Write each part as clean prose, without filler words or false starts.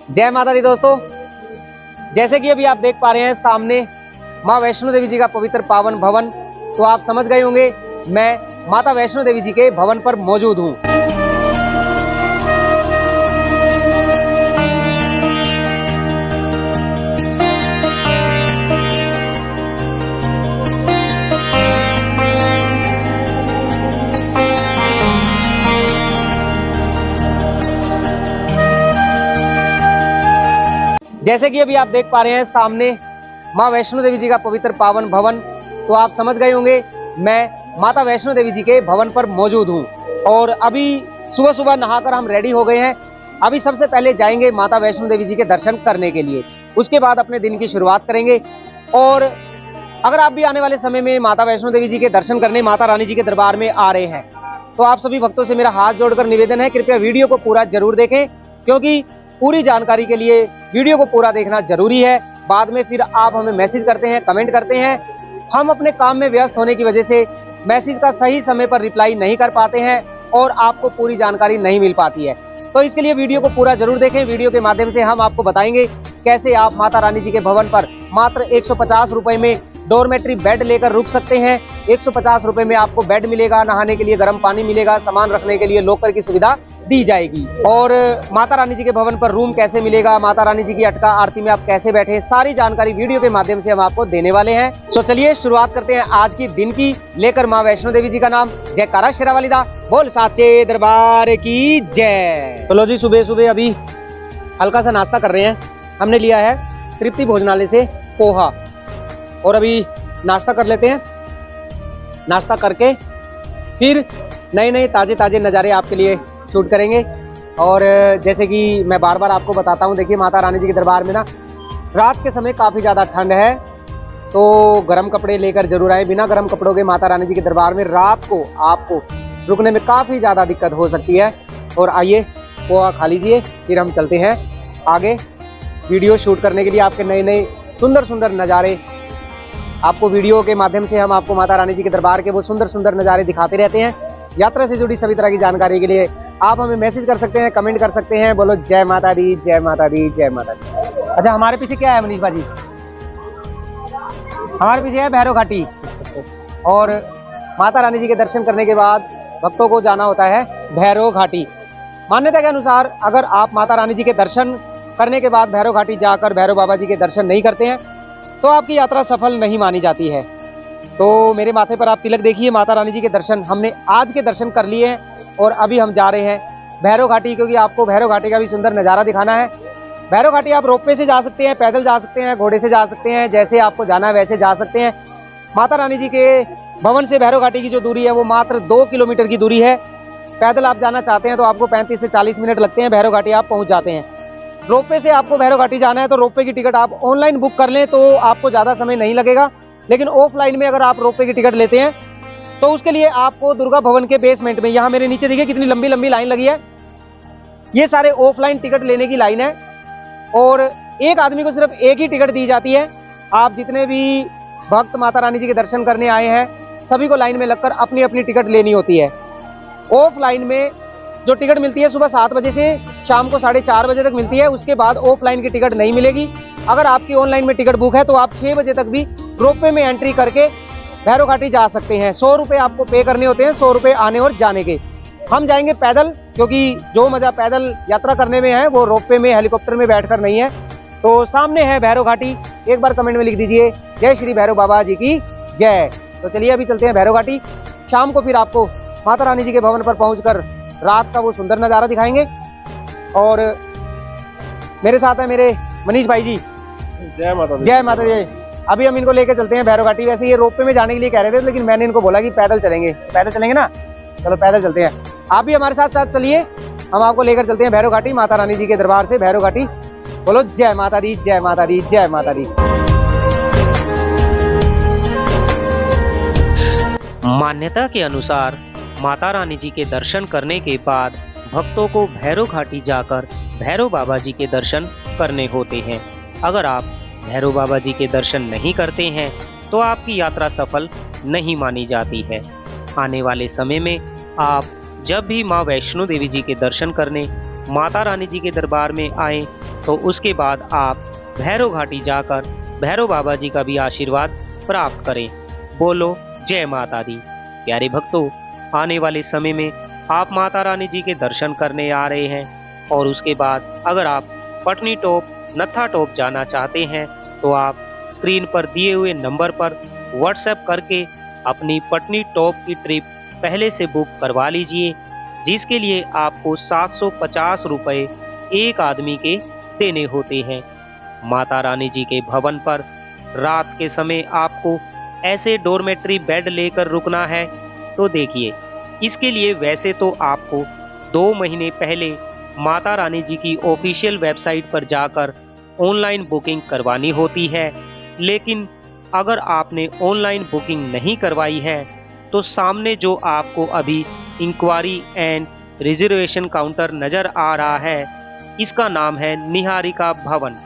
जय माता दी दोस्तों, जैसे कि अभी आप देख पा रहे हैं सामने माँ वैष्णो देवी जी का पवित्र पावन भवन। तो आप समझ गए होंगे मैं माता वैष्णो देवी जी के भवन पर मौजूद हूँ। जैसे कि अभी आप देख पा रहे हैं सामने माँ वैष्णो देवी जी का पवित्र पावन भवन। तो आप समझ गए होंगे मैं माता वैष्णो देवी जी के भवन पर मौजूद हूँ। और अभी सुबह सुबह नहाकर हम रेडी हो गए हैं। अभी सबसे पहले जाएंगे माता वैष्णो देवी जी के दर्शन करने के लिए, उसके बाद अपने दिन की शुरुआत करेंगे। और अगर आप भी आने वाले समय में माता वैष्णो देवी जी के दर्शन करने माता रानी जी के दरबार में आ रहे हैं तो आप सभी भक्तों से मेरा हाथ जोड़कर निवेदन है, कृपया वीडियो को पूरा जरूर देखें, क्योंकि पूरी जानकारी के लिए वीडियो को पूरा देखना जरूरी है। बाद में फिर आप हमें मैसेज करते हैं, कमेंट करते हैं, हम अपने काम में व्यस्त होने की वजह से मैसेज का सही समय पर रिप्लाई नहीं कर पाते हैं और आपको पूरी जानकारी नहीं मिल पाती है। तो इसके लिए वीडियो को पूरा जरूर देखें। वीडियो के माध्यम से हम आपको बताएंगे कैसे आप माता रानी जी के भवन पर मात्र 150 रुपए में डोरमेट्री बेड लेकर रुक सकते हैं। 150 रुपए में आपको बेड मिलेगा, नहाने के लिए गर्म पानी मिलेगा, सामान रखने के लिए लॉकर की सुविधा दी जाएगी। और माता रानी जी के भवन पर रूम कैसे मिलेगा, माता रानी जी की अटका आरती में आप कैसे बैठे, सारी जानकारी वीडियो के माध्यम से हम आपको देने वाले हैं। तो चलिए शुरुआत करते हैं आज की दिन की, लेकर माँ वैष्णो देवी जी का नाम। जयकारा शेरावाली दा बोल साचे दरबार की जय। चलो जी, सुबह सुबह अभी हल्का सा नाश्ता कर रहे हैं। हमने लिया है तृप्ति भोजनालय से पोहा, और अभी नाश्ता कर लेते हैं। नाश्ता करके फिर नए नए ताजे ताजे नज़ारे आपके लिए शूट करेंगे। और जैसे कि मैं बार बार आपको बताता हूँ, देखिए माता रानी जी के दरबार में ना रात के समय काफ़ी ज़्यादा ठंड है, तो गर्म कपड़े लेकर जरूर आए। बिना गर्म कपड़ों के माता रानी जी के दरबार में रात को आपको रुकने में काफ़ी ज़्यादा दिक्कत हो सकती है। और आइए पोहा खा लीजिए, फिर हम चलते हैं आगे वीडियो शूट करने के लिए। आपके नए नए सुंदर सुंदर नज़ारे आपको वीडियो के माध्यम से हम आपको माता रानी जी के दरबार के वो सुंदर सुंदर नज़ारे दिखाते रहते हैं। यात्रा से जुड़ी सभी तरह की जानकारी के लिए आप हमें मैसेज कर सकते हैं, कमेंट कर सकते हैं। बोलो जय माता दी, जय माता दी, जय माता दी। अच्छा, हमारे पीछे क्या है मनीष भाजी? हमारे पीछे है भैरव घाटी। और माता रानी जी के दर्शन करने के बाद भक्तों को जाना होता है भैरव घाटी। मान्यता के अनुसार अगर आप माता रानी जी के दर्शन करने के बाद भैरव घाटी जाकर भैरव बाबा जी के दर्शन नहीं करते हैं तो आपकी यात्रा सफल नहीं मानी जाती है। तो मेरे माथे पर आप तिलक देखिए, माता रानी जी के दर्शन हमने आज के दर्शन कर लिए हैं और अभी हम जा रहे हैं भैरव घाटी, क्योंकि आपको भैरव घाटी का भी सुंदर नज़ारा दिखाना है। भैरव घाटी आप रोपवे से जा सकते हैं, पैदल जा सकते हैं, घोड़े से जा सकते हैं, जैसे आपको जाना है वैसे जा सकते हैं। माता रानी जी के भवन से भैरव घाटी की जो दूरी है वो मात्र 2 किलोमीटर की दूरी है। पैदल आप जाना चाहते हैं तो आपको 35 से 40 मिनट लगते हैं, भैरव घाटी आप पहुँच जाते हैं। रोपवे से आपको भैरव घाटी जाना है तो रोपवे की टिकट आप ऑनलाइन बुक कर लें तो आपको ज़्यादा समय नहीं लगेगा। लेकिन ऑफलाइन में अगर आप रोपवे की टिकट लेते हैं तो उसके लिए आपको दुर्गा भवन के बेसमेंट में, यहाँ मेरे नीचे देखिए कितनी लंबी लंबी लाइन लगी है, ये सारे ऑफलाइन टिकट लेने की लाइन है। और एक आदमी को सिर्फ एक ही टिकट दी जाती है। आप जितने भी भक्त माता रानी जी के दर्शन करने आए हैं सभी को लाइन में लगकर अपनी अपनी टिकट लेनी होती है। ऑफलाइन में जो टिकट मिलती है सुबह 7 बजे से शाम को 4:30 बजे तक मिलती है, उसके बाद ऑफलाइन की टिकट नहीं मिलेगी। अगर आपकी ऑनलाइन में टिकट बुक है तो आप 6 बजे तक भी रोपवे में एंट्री करके भैरव घाटी जा सकते हैं। 100 रुपये आपको पे करने होते हैं, 100 रुपये आने और जाने के। हम जाएंगे पैदल, क्योंकि जो मजा पैदल यात्रा करने में है वो रोपवे में हेलीकॉप्टर में बैठकर नहीं है। तो सामने है भैरव घाटी, एक बार कमेंट में लिख दीजिए जय श्री भैरव बाबा जी की जय। तो चलिए अभी चलते हैं भैरव घाटी। शाम को फिर आपको माता रानी जी के भवन पर पहुंचकर रात का वो सुंदर नज़ारा दिखाएंगे। और मेरे साथ है मेरे मनीष भाई जी। जय माता दी। जय माता दी। अभी हम इनको लेकर चलते हैं भैरव घाटी। वैसे ये रोपवे में जाने के लिए कह रहे थे, लेकिन मैंने इनको बोला कि पैदल चलेंगे। पैदल चलेंगे ना, चलो पैदल चलते हैं। आप भी हमारे साथ साथ चलिए, हम आपको लेकर चलते हैं भैरव घाटी, माता रानी जी के दरबार से भैरव घाटी। बोलो जय माता दी, जय माता दी, जय माता दी। मान्यता के अनुसार माता रानी जी के दर्शन करने के बाद भक्तों को भैरव घाटी जाकर भैरव बाबा जी के दर्शन करने होते हैं। अगर आप भैरव बाबा जी के दर्शन नहीं करते हैं तो आपकी यात्रा सफल नहीं मानी जाती है। आने वाले समय में आप जब भी माँ वैष्णो देवी जी के दर्शन करने माता रानी जी के दरबार में आएं तो उसके बाद आप भैरव घाटी जाकर भैरव बाबा जी का भी आशीर्वाद प्राप्त करें। बोलो जय माता दी। प्यारे भक्तों, आने वाले समय में आप माता रानी जी के दर्शन करने आ रहे हैं और उसके बाद अगर आप पटनी टॉप, नत्था टॉप जाना चाहते हैं तो आप स्क्रीन पर दिए हुए नंबर पर व्हाट्सएप करके अपनी पटनी टॉप की ट्रिप पहले से बुक करवा लीजिए, जिसके लिए आपको 750 रुपये एक आदमी के देने होते हैं। माता रानी जी के भवन पर रात के समय आपको ऐसे डोरमेट्री बेड लेकर रुकना है तो देखिए, इसके लिए वैसे तो आपको 2 महीने पहले माता रानी जी की ऑफिशियल वेबसाइट पर जाकर ऑनलाइन बुकिंग करवानी होती है, लेकिन अगर आपने ऑनलाइन बुकिंग नहीं करवाई है तो सामने जो आपको अभी इंक्वायरी एंड रिजर्वेशन काउंटर नज़र आ रहा है, इसका नाम है निहारिका भवन।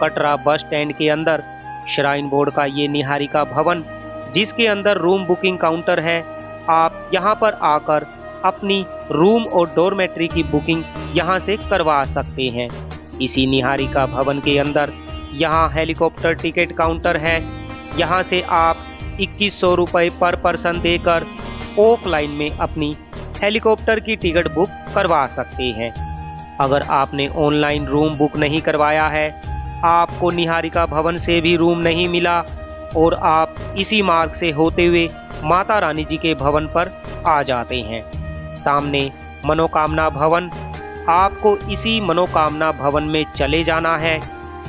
कटरा बस स्टैंड के अंदर श्राइन बोर्ड का ये निहारिका भवन, जिसके अंदर रूम बुकिंग काउंटर है। आप यहाँ पर आकर अपनी रूम और डोरमेट्री की बुकिंग यहाँ से करवा सकते हैं। इसी निहारिका भवन के अंदर यहाँ हेलीकॉप्टर टिकट काउंटर है। यहाँ से आप 2100 रुपये पर पर्सन देकर ऑफलाइन में अपनी हेलीकॉप्टर की टिकट बुक करवा सकते हैं। अगर आपने ऑनलाइन रूम बुक नहीं करवाया है, आपको निहारिका भवन से भी रूम नहीं मिला और आप इसी मार्ग से होते हुए माता रानी जी के भवन पर आ जाते हैं। सामने मनोकामना भवन, आपको इसी मनोकामना भवन में चले जाना है।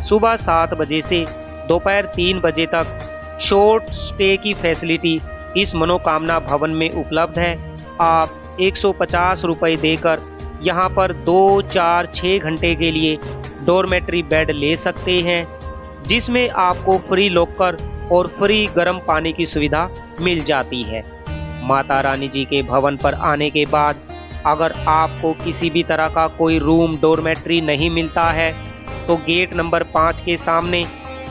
सुबह 7 बजे से दोपहर 3 बजे तक शॉर्ट स्टे की फैसिलिटी इस मनोकामना भवन में उपलब्ध है। आप 150 रुपये देकर यहाँ पर 2, 4, 6 घंटे के लिए डोरमेट्री बेड ले सकते हैं, जिसमें आपको फ्री लॉकर और फ्री गर्म पानी की सुविधा मिल जाती है। माता रानी जी के भवन पर आने के बाद अगर आपको किसी भी तरह का कोई रूम डोरमेट्री नहीं मिलता है तो गेट नंबर 5 के सामने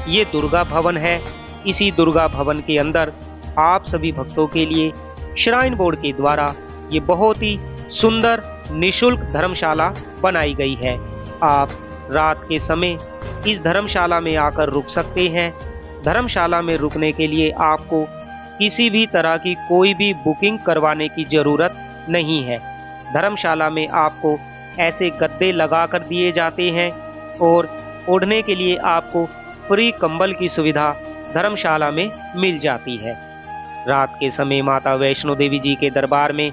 ये दुर्गा भवन है। इसी दुर्गा भवन के अंदर आप सभी भक्तों के लिए श्राइन बोर्ड के द्वारा ये बहुत ही सुंदर निशुल्क धर्मशाला बनाई गई है। आप रात के समय इस धर्मशाला में आकर रुक सकते हैं। धर्मशाला में रुकने के लिए आपको किसी भी तरह की कोई भी बुकिंग करवाने की ज़रूरत नहीं है। धर्मशाला में आपको ऐसे गद्दे लगा कर दिए जाते हैं और ओढ़ने के लिए आपको फ्री कंबल की सुविधा धर्मशाला में मिल जाती है। रात के समय माता वैष्णो देवी जी के दरबार में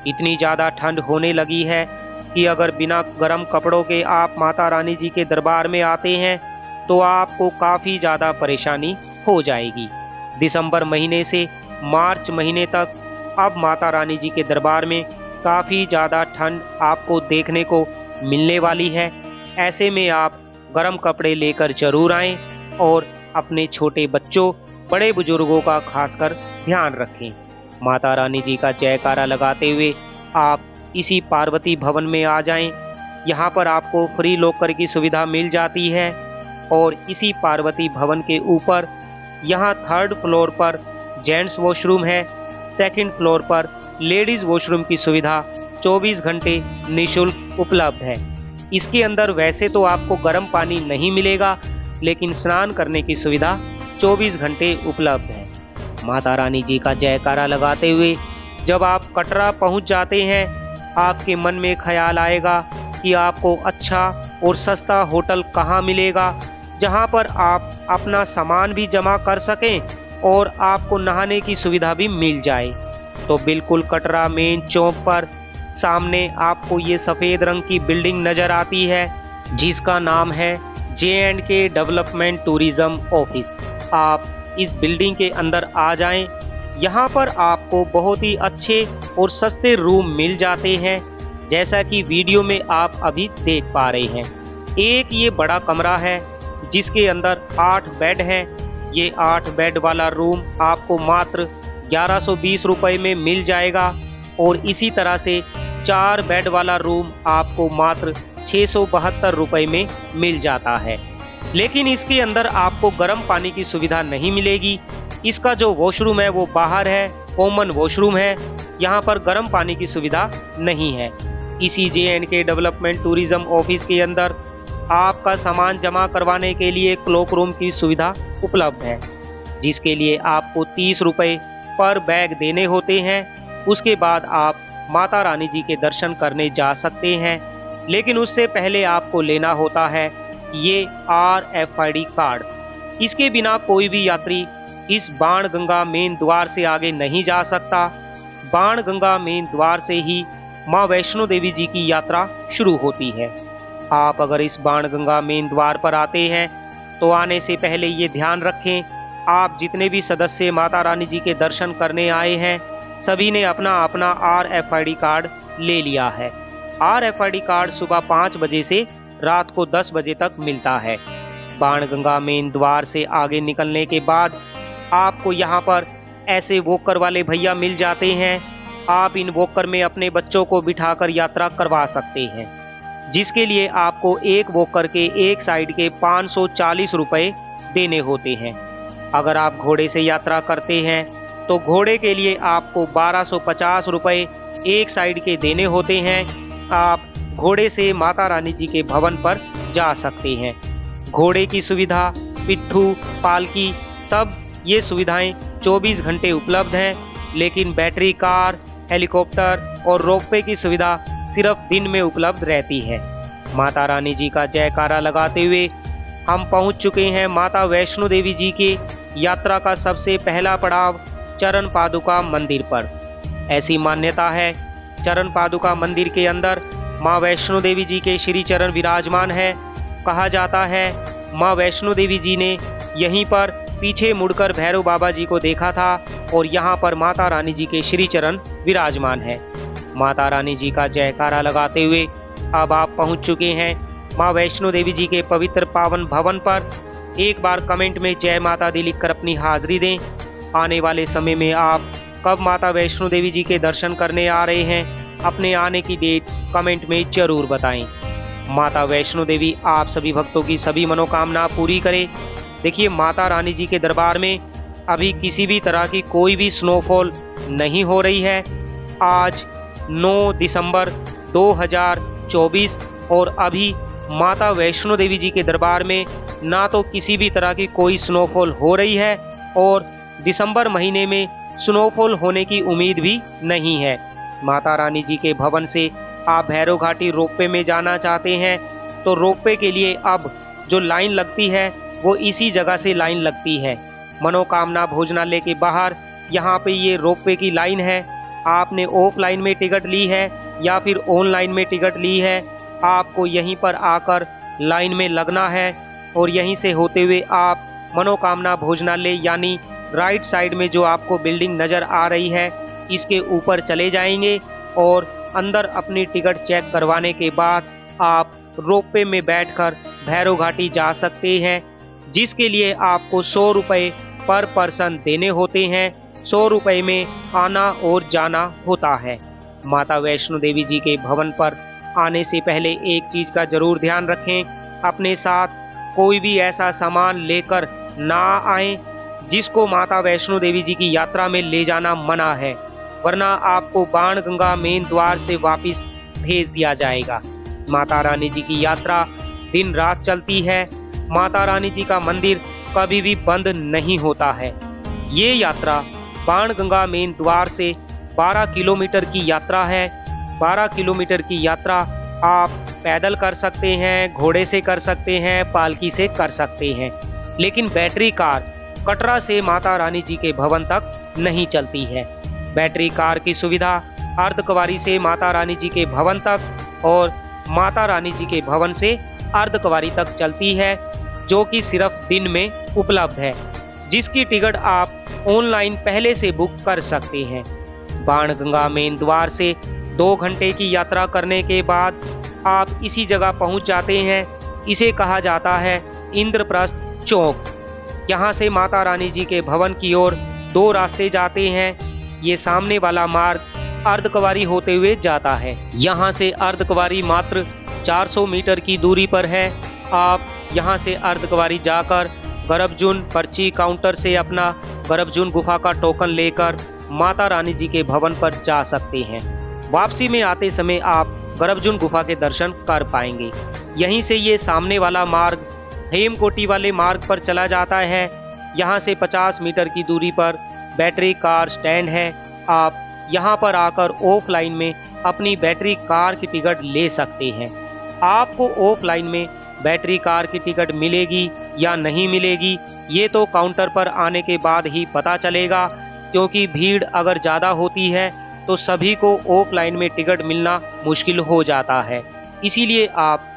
इतनी ज़्यादा ठंड होने लगी है कि अगर बिना गर्म कपड़ों के आप माता रानी जी के दरबार में आते हैं तो आपको काफ़ी ज़्यादा परेशानी हो जाएगी। दिसंबर महीने से मार्च महीने तक अब माता रानी जी के दरबार में काफ़ी ज़्यादा ठंड आपको देखने को मिलने वाली है। ऐसे में आप गर्म कपड़े लेकर जरूर आएं और अपने छोटे बच्चों, बड़े बुजुर्गों का खासकर ध्यान रखें। माता रानी जी का जयकारा लगाते हुए आप इसी पार्वती भवन में आ जाएं। यहाँ पर आपको फ्री लॉकर की सुविधा मिल जाती है और इसी पार्वती भवन के ऊपर यहाँ 3rd फ्लोर पर जेंट्स वॉशरूम है, 2nd फ्लोर पर लेडीज़ वॉशरूम की सुविधा 24 घंटे निःशुल्क उपलब्ध है। इसके अंदर वैसे तो आपको गर्म पानी नहीं मिलेगा, लेकिन स्नान करने की सुविधा 24 घंटे उपलब्ध है। माता रानी जी का जयकारा लगाते हुए जब आप कटरा पहुंच जाते हैं, आपके मन में ख्याल आएगा कि आपको अच्छा और सस्ता होटल कहां मिलेगा जहां पर आप अपना सामान भी जमा कर सकें और आपको नहाने की सुविधा भी मिल जाए। तो बिल्कुल कटरा मेन चौक पर सामने आपको ये सफ़ेद रंग की बिल्डिंग नज़र आती है, जिसका नाम है J&K डेवलपमेंट टूरिज़्म ऑफिस। आप इस बिल्डिंग के अंदर आ जाएं। यहाँ पर आपको बहुत ही अच्छे और सस्ते रूम मिल जाते हैं, जैसा कि वीडियो में आप अभी देख पा रहे हैं। एक ये बड़ा कमरा है जिसके अंदर 8 बेड हैं। ये 8 बेड वाला रूम आपको मात्र 1120 रुपये में मिल जाएगा और इसी तरह से 4 बेड वाला रूम आपको मात्र 672 रुपये में मिल जाता है। लेकिन इसके अंदर आपको गर्म पानी की सुविधा नहीं मिलेगी। इसका जो वॉशरूम है वो बाहर है, कॉमन वॉशरूम है। यहाँ पर गर्म पानी की सुविधा नहीं है। इसी J&K डेवलपमेंट टूरिज़्म ऑफिस के अंदर आपका सामान जमा करवाने के लिए क्लोक रूम की सुविधा उपलब्ध है, जिसके लिए आपको 30 रुपये पर बैग देने होते हैं। उसके बाद आप माता रानी जी के दर्शन करने जा सकते हैं, लेकिन उससे पहले आपको लेना होता है ये RFID कार्ड। इसके बिना कोई भी यात्री इस बाण गंगा मेन द्वार से आगे नहीं जा सकता। बाण गंगा मेन द्वार से ही माँ वैष्णो देवी जी की यात्रा शुरू होती है। आप अगर इस बाण गंगा मेन द्वार पर आते हैं तो आने से पहले ये ध्यान रखें, आप जितने भी सदस्य माता रानी जी के दर्शन करने आए हैं सभी ने अपना अपना RFID कार्ड ले लिया है। RFID कार्ड सुबह 5 बजे से रात को 10 बजे तक मिलता है। बाण गंगा मेन द्वार से आगे निकलने के बाद आपको यहाँ पर ऐसे वॉकर वाले भैया मिल जाते हैं। आप इन वॉकर में अपने बच्चों को बिठाकर यात्रा करवा सकते हैं, जिसके लिए आपको एक वॉकर के एक साइड के 540 रुपये देने होते हैं। अगर आप घोड़े से यात्रा करते हैं तो घोड़े के लिए आपको 1250 रुपये एक साइड के देने होते हैं। आप घोड़े से माता रानी जी के भवन पर जा सकते हैं। घोड़े की सुविधा, पिट्ठू, पालकी, सब ये सुविधाएं 24 घंटे उपलब्ध हैं, लेकिन बैटरी कार, हेलीकॉप्टर और रोपवे की सुविधा सिर्फ दिन में उपलब्ध रहती है। माता रानी जी का जयकारा लगाते हुए हम पहुंच चुके हैं माता वैष्णो देवी जी के यात्रा का सबसे पहला पड़ाव चरण पादुका मंदिर पर। ऐसी मान्यता है, चरण पादुका मंदिर के अंदर माँ वैष्णो देवी जी के श्री चरण विराजमान है। कहा जाता है माँ वैष्णो देवी जी ने यहीं पर पीछे मुड़कर भैरव बाबा जी को देखा था और यहाँ पर माता रानी जी के श्री चरण विराजमान है। माता रानी जी का जयकारा लगाते हुए अब आप पहुँच चुके हैं माँ वैष्णो देवी जी के पवित्र पावन भवन पर। एक बार कमेंट में जय माता दी लिखकर अपनी हाजिरी दें। आने वाले समय में आप कब माता वैष्णो देवी जी के दर्शन करने आ रहे हैं, अपने आने की डेट कमेंट में जरूर बताएं। माता वैष्णो देवी आप सभी भक्तों की सभी मनोकामना पूरी करे। देखिए, माता रानी जी के दरबार में अभी किसी भी तरह की कोई भी स्नोफॉल नहीं हो रही है। आज 9 दिसंबर 2024 और अभी माता वैष्णो देवी जी के दरबार में ना तो किसी भी तरह की कोई स्नोफॉल हो रही है और दिसंबर महीने में स्नोफॉल होने की उम्मीद भी नहीं है। माता रानी जी के भवन से आप भैरव घाटी रोपवे में जाना चाहते हैं तो रोपवे के लिए अब जो लाइन लगती है वो इसी जगह से लाइन लगती है। मनोकामना भोजनालय के बाहर यहाँ पे ये रोपवे की लाइन है। आपने ऑफलाइन में टिकट ली है या फिर ऑनलाइन में टिकट ली है, आपको यहीं पर आकर लाइन में लगना है और यहीं से होते हुए आप मनोकामना भोजनालय यानी राइट साइड में जो आपको बिल्डिंग नज़र आ रही है इसके ऊपर चले जाएंगे और अंदर अपनी टिकट चेक करवाने के बाद आप रोपवे में बैठकर भैरव घाटी जा सकते हैं, जिसके लिए आपको 100 रुपये पर पर्सन देने होते हैं। 100 रुपये में आना और जाना होता है। माता वैष्णो देवी जी के भवन पर आने से पहले एक चीज़ का जरूर ध्यान रखें, अपने साथ कोई भी ऐसा सामान लेकर ना आएं जिसको माता वैष्णो देवी जी की यात्रा में ले जाना मना है, वरना आपको बाण गंगा मेन द्वार से वापस भेज दिया जाएगा। माता रानी जी की यात्रा दिन रात चलती है। माता रानी जी का मंदिर कभी भी बंद नहीं होता है। ये यात्रा बाण गंगा मेन द्वार से 12 किलोमीटर की यात्रा है। 12 किलोमीटर की यात्रा आप पैदल कर सकते हैं, घोड़े से कर सकते हैं, पालकी से कर सकते हैं, लेकिन बैटरी कार कटरा से माता रानी जी के भवन तक नहीं चलती है। बैटरी कार की सुविधा अर्धकुंवारी से माता रानी जी के भवन तक और माता रानी जी के भवन से अर्धकुंवारी तक चलती है, जो कि सिर्फ दिन में उपलब्ध है, जिसकी टिकट आप ऑनलाइन पहले से बुक कर सकते हैं। बाण गंगा मेन द्वार से 2 घंटे की यात्रा करने के बाद आप इसी जगह पहुंच जाते हैं। इसे कहा जाता है इंद्रप्रस्थ चौक। यहाँ से माता रानी जी के भवन की ओर 2 रास्ते जाते हैं। ये सामने वाला मार्ग अर्धकुंवारी होते हुए जाता है। यहाँ से अर्धकुंवारी मात्र 400 मीटर की दूरी पर है। आप यहाँ से अर्धकुंवारी जाकर गर्भजून पर्ची काउंटर से अपना गर्भजून गुफा का टोकन लेकर माता रानी जी के भवन पर जा सकते हैं। वापसी में आते समय आप गर्भजून गुफा के दर्शन कर पाएंगे। यहीं से ये सामने वाला मार्ग हेमकोटी वाले मार्ग पर चला जाता है। यहाँ से 50 मीटर की दूरी पर बैटरी कार स्टैंड है। आप यहाँ पर आकर ऑफलाइन में अपनी बैटरी कार की टिकट ले सकते हैं। आपको ऑफलाइन में बैटरी कार की टिकट मिलेगी या नहीं मिलेगी ये तो काउंटर पर आने के बाद ही पता चलेगा, क्योंकि भीड़ अगर ज़्यादा होती है तो सभी को ऑफलाइन में टिकट मिलना मुश्किल हो जाता है। इसीलिए आप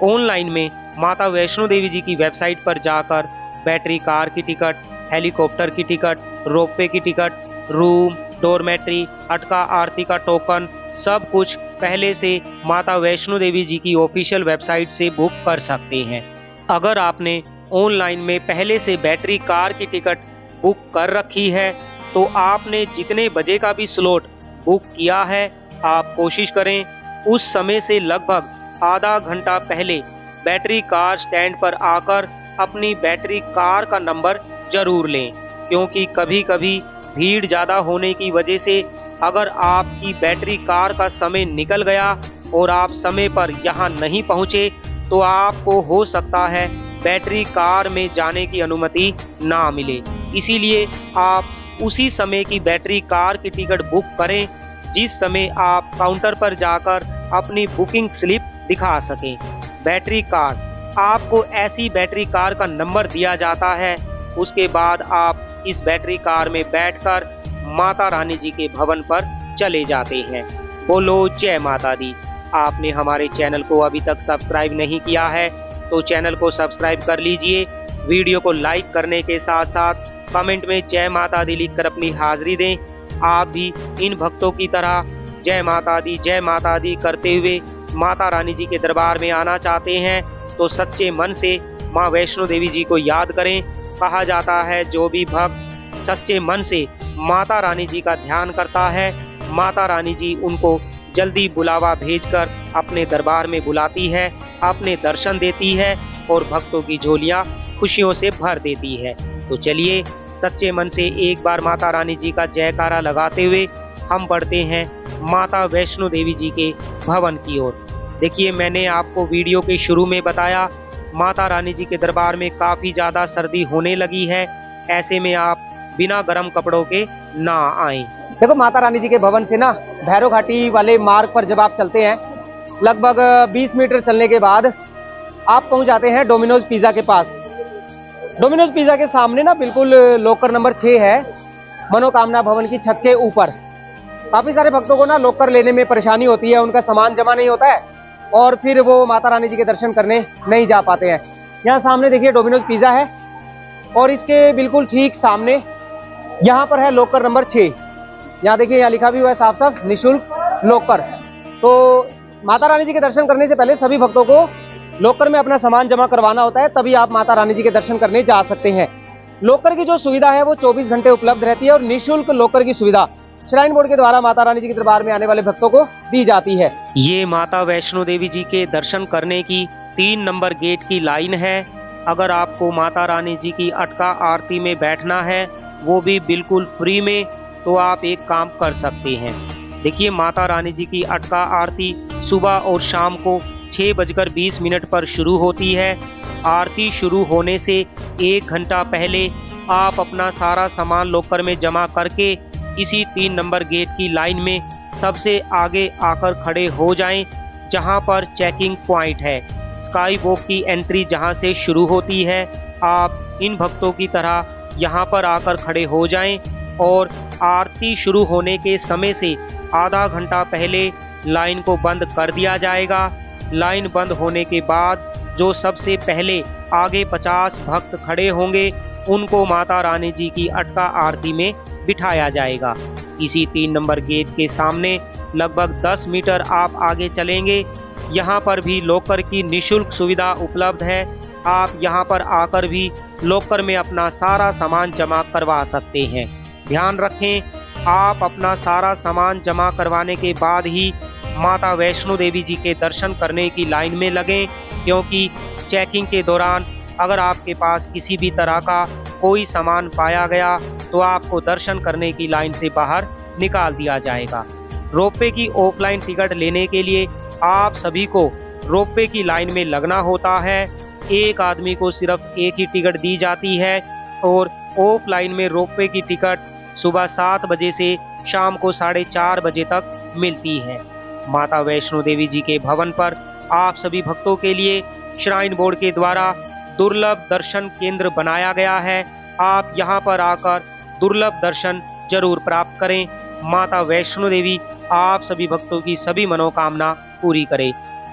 ऑनलाइन में माता वैष्णो देवी जी की वेबसाइट पर जाकर बैटरी कार की टिकट, हेलीकॉप्टर की टिकट, रोपवे की टिकट, रूम, डोरमेट्री, अटका आरती का टोकन सब कुछ पहले से माता वैष्णो देवी जी की ऑफिशियल वेबसाइट से बुक कर सकते हैं। अगर आपने ऑनलाइन में पहले से बैटरी कार की टिकट बुक कर रखी है तो आपने जितने बजे का भी स्लॉट बुक किया है, आप कोशिश करें उस समय से लगभग आधा घंटा पहले बैटरी कार स्टैंड पर आकर अपनी बैटरी कार का नंबर जरूर लें, क्योंकि कभी कभी भीड़ ज़्यादा होने की वजह से अगर आपकी बैटरी कार का समय निकल गया और आप समय पर यहाँ नहीं पहुँचे तो आपको हो सकता है बैटरी कार में जाने की अनुमति ना मिले। इसीलिए आप उसी समय की बैटरी कार की टिकट बुक करें जिस समय आप काउंटर पर जाकर अपनी बुकिंग स्लिप दिखा सकें। बैटरी कार, आपको ऐसी बैटरी कार का नंबर दिया जाता है, उसके बाद आप इस बैटरी कार में बैठकर माता रानी जी के भवन पर चले जाते हैं। बोलो जय माता दी। आपने हमारे चैनल को अभी तक सब्सक्राइब नहीं किया है तो चैनल को सब्सक्राइब कर लीजिए। वीडियो को लाइक करने के साथ साथ कमेंट में जय माता दी लिखकर अपनी हाजिरी दें। आप भी इन भक्तों की तरह जय माता दी करते हुए माता रानी जी के दरबार में आना चाहते हैं तो सच्चे मन से माँ वैष्णो देवी जी को याद करें। कहा जाता है जो भी भक्त सच्चे मन से माता रानी जी का ध्यान करता है, माता रानी जी उनको जल्दी बुलावा भेजकर अपने दरबार में बुलाती है, अपने दर्शन देती है और भक्तों की झोलियां खुशियों से भर देती है। तो चलिए सच्चे मन से एक बार माता रानी जी का जयकारा लगाते हुए हम बढ़ते हैं माता वैष्णो देवी जी के भवन की ओर। देखिए, मैंने आपको वीडियो के शुरू में बताया माता रानी जी के दरबार में काफ़ी ज़्यादा सर्दी होने लगी है, ऐसे में आप बिना गर्म कपड़ों के ना आएं। देखो, माता रानी जी के भवन से ना भैरव घाटी वाले मार्ग पर जब आप चलते हैं लगभग 20 मीटर चलने के बाद आप पहुंच जाते हैं डोमिनोज पिज़्ज़ा के पास। डोमिनोज पिज़्ज़ा के सामने ना बिल्कुल लॉकर नंबर 6 है, मनोकामना भवन की छत के ऊपर। काफ़ी सारे भक्तों को ना लॉकर लेने में परेशानी होती है, उनका सामान जमा नहीं होता है और फिर वो माता रानी जी के दर्शन करने नहीं जा पाते हैं। यहाँ सामने देखिए डोमिनोज पिज़्ज़ा है और इसके बिल्कुल ठीक सामने यहाँ पर है लॉकर नंबर 6। यहाँ देखिए, यहाँ लिखा भी हुआ है साफ साफ निःशुल्क लॉकर। तो माता रानी जी के दर्शन करने से पहले सभी भक्तों को लॉकर में अपना सामान जमा करवाना होता है, तभी आप माता रानी जी के दर्शन करने जा सकते हैं। लॉकर की जो सुविधा है वो 24 घंटे उपलब्ध रहती है और निःशुल्क लॉकर की सुविधा श्राइन बोर्ड के द्वारा माता रानी जी के दरबार में आने वाले भक्तों को दी जाती है। ये माता वैष्णो देवी जी के दर्शन करने की 3 नंबर गेट की लाइन है। अगर आपको माता रानी जी की अटका आरती में बैठना है, वो भी बिल्कुल फ्री में, तो आप एक काम कर सकते हैं। देखिए, माता रानी जी की अटका आरती सुबह और शाम को 6:20 पर शुरू होती है। आरती शुरू होने से 1 घंटा पहले आप अपना सारा सामान लॉकर में जमा करके इसी 3 नंबर गेट की लाइन में सबसे आगे आकर खड़े हो जाएं, जहां पर चेकिंग पॉइंट है। स्काई वॉक की एंट्री जहां से शुरू होती है, आप इन भक्तों की तरह यहां पर आकर खड़े हो जाएं और आरती शुरू होने के समय से आधा घंटा पहले लाइन को बंद कर दिया जाएगा। लाइन बंद होने के बाद जो सबसे पहले आगे 50 भक्त खड़े होंगे उनको माता रानी जी की अटका आरती में बिठाया जाएगा। इसी 3 नंबर गेट के सामने लगभग 10 मीटर आप आगे चलेंगे, यहाँ पर भी लॉकर की निःशुल्क सुविधा उपलब्ध है। आप यहाँ पर आकर भी लॉकर में अपना सारा सामान जमा करवा सकते हैं। ध्यान रखें, आप अपना सारा सामान जमा करवाने के बाद ही माता वैष्णो देवी जी के दर्शन करने की लाइन में लगें, क्योंकि चेकिंग के दौरान अगर आपके पास किसी भी तरह का कोई सामान पाया गया तो आपको दर्शन करने की लाइन से बाहर निकाल दिया जाएगा। रोपवे की ऑफलाइन टिकट लेने के लिए आप सभी को रोपवे की लाइन में लगना होता है। एक आदमी को सिर्फ एक ही टिकट दी जाती है और ऑफलाइन में रोपवे की टिकट सुबह 7 बजे से शाम को 4:30 बजे तक मिलती है। माता वैष्णो देवी जी के भवन पर आप सभी भक्तों के लिए श्राइन बोर्ड के द्वारा दुर्लभ दर्शन केंद्र बनाया गया है। आप यहां पर आकर दुर्लभ दर्शन जरूर प्राप्त करें। माता वैष्णो देवी आप सभी भक्तों की सभी मनोकामना पूरी करे।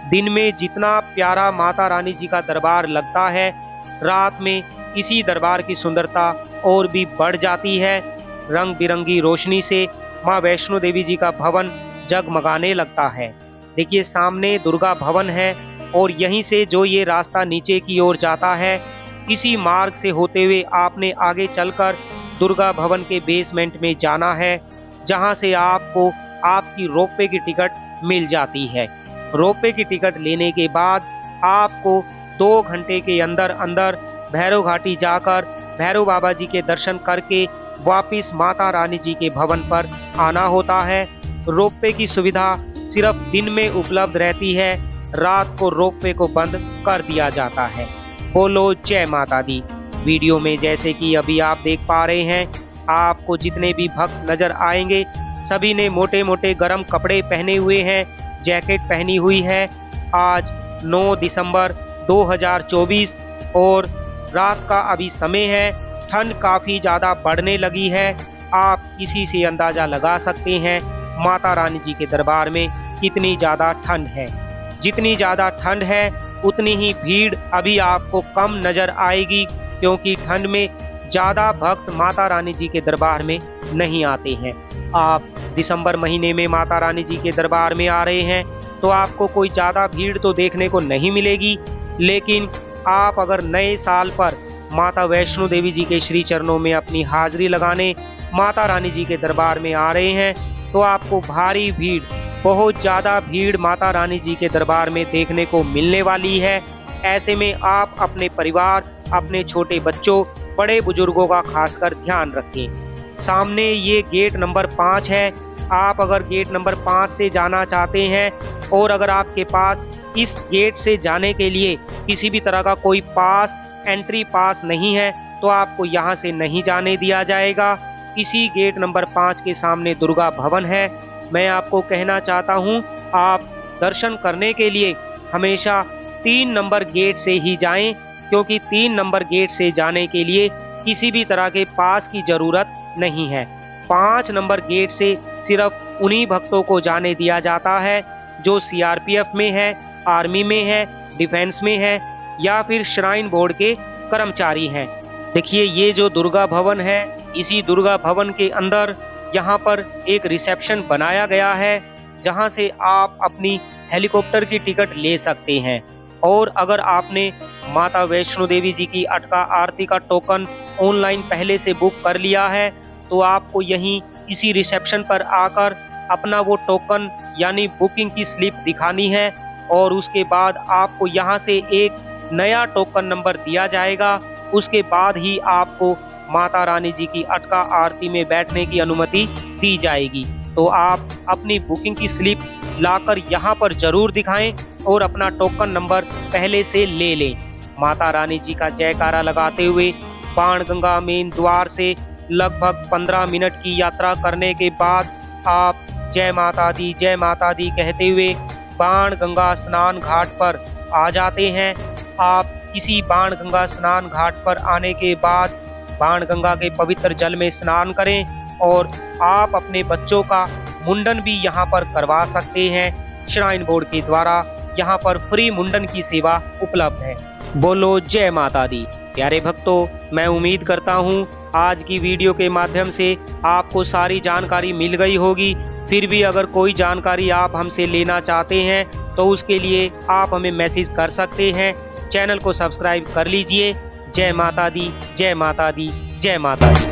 दिन में जितना प्यारा माता रानी जी का दरबार लगता है, रात में इसी दरबार की सुंदरता और भी बढ़ जाती है। रंग बिरंगी रोशनी से माँ वैष्णो देवी जी का भवन जगमगाने लगता है। देखिए सामने दुर्गा भवन है और यहीं से जो ये रास्ता नीचे की ओर जाता है, इसी मार्ग से होते हुए आपने आगे चलकर दुर्गा भवन के बेसमेंट में जाना है, जहां से आपको आपकी रोपवे की टिकट मिल जाती है। रोपवे की टिकट लेने के बाद आपको 2 घंटे के अंदर अंदर भैरव घाटी जाकर भैरव बाबा जी के दर्शन करके वापिस माता रानी जी के भवन पर आना होता है। रोपवे की सुविधा सिर्फ दिन में उपलब्ध रहती है, रात को रोपवे को बंद कर दिया जाता है। बोलो जय माता दी। वीडियो में जैसे कि अभी आप देख पा रहे हैं, आपको जितने भी भक्त नजर आएंगे सभी ने मोटे मोटे गर्म कपड़े पहने हुए हैं, जैकेट पहनी हुई है। आज 9 दिसंबर 2024 और रात का अभी समय है। ठंड काफ़ी ज़्यादा बढ़ने लगी है। आप इसी से अंदाज़ा लगा सकते हैं माता रानी जी के दरबार में कितनी ज़्यादा ठंड है। जितनी ज़्यादा ठंड है उतनी ही भीड़ अभी आपको कम नज़र आएगी, क्योंकि ठंड में ज़्यादा भक्त माता रानी जी के दरबार में नहीं आते हैं। आप दिसंबर महीने में माता रानी जी के दरबार में आ रहे हैं तो आपको कोई ज़्यादा भीड़ तो देखने को नहीं मिलेगी, लेकिन आप अगर नए साल पर माता वैष्णो देवी जी के श्री चरणों में अपनी हाजिरी लगाने माता रानी जी के दरबार में आ रहे हैं तो आपको भारी भीड़, बहुत ज़्यादा भीड़ माता रानी जी के दरबार में देखने को मिलने वाली है। ऐसे में आप अपने परिवार, अपने छोटे बच्चों, बड़े बुजुर्गों का खासकर ध्यान रखें। सामने ये गेट नंबर 5 है। आप अगर गेट नंबर 5 से जाना चाहते हैं और अगर आपके पास इस गेट से जाने के लिए किसी भी तरह का कोई पास, एंट्री पास नहीं है तो आपको यहाँ से नहीं जाने दिया जाएगा। इसी गेट नंबर 5 के सामने दुर्गा भवन है। मैं आपको कहना चाहता हूँ, आप दर्शन करने के लिए हमेशा 3 नंबर गेट से ही जाएं, क्योंकि 3 नंबर गेट से जाने के लिए किसी भी तरह के पास की जरूरत नहीं है। 5 नंबर गेट से सिर्फ उन्हीं भक्तों को जाने दिया जाता है जो सीआरपीएफ में है, आर्मी में है, डिफेंस में है या फिर श्राइन बोर्ड के कर्मचारी हैं। देखिए ये जो दुर्गा भवन है, इसी दुर्गा भवन के अंदर यहाँ पर एक रिसेप्शन बनाया गया है, जहाँ से आप अपनी हेलीकॉप्टर की टिकट ले सकते हैं। और अगर आपने माता वैष्णो देवी जी की अटका आरती का टोकन ऑनलाइन पहले से बुक कर लिया है तो आपको यहीं इसी रिसेप्शन पर आकर अपना वो टोकन यानी बुकिंग की स्लिप दिखानी है और उसके बाद आपको यहाँ से एक नया टोकन नंबर दिया जाएगा। उसके बाद ही आपको माता रानी जी की अटका आरती में बैठने की अनुमति दी जाएगी। तो आप अपनी बुकिंग की स्लिप लाकर यहाँ पर जरूर दिखाएं और अपना टोकन नंबर पहले से ले लें। माता रानी जी का जयकारा लगाते हुए बाणगंगा मेन द्वार से लगभग 15 मिनट की यात्रा करने के बाद आप जय माता दी कहते हुए बाणगंगा स्नान घाट पर आ जाते हैं। आप इसी बाणगंगा स्नान घाट पर आने के बाद बाणगंगा के पवित्र जल में स्नान करें और आप अपने बच्चों का मुंडन भी यहाँ पर करवा सकते हैं। श्राइन बोर्ड के द्वारा यहाँ पर फ्री मुंडन की सेवा उपलब्ध है। बोलो जय माता दी। प्यारे भक्तों, मैं उम्मीद करता हूँ आज की वीडियो के माध्यम से आपको सारी जानकारी मिल गई होगी। फिर भी अगर कोई जानकारी आप हमसे लेना चाहते हैं तो उसके लिए आप हमें मैसेज कर सकते हैं। चैनल को सब्सक्राइब कर लीजिए। जय माता दी, जय माता दी, जय माता दी।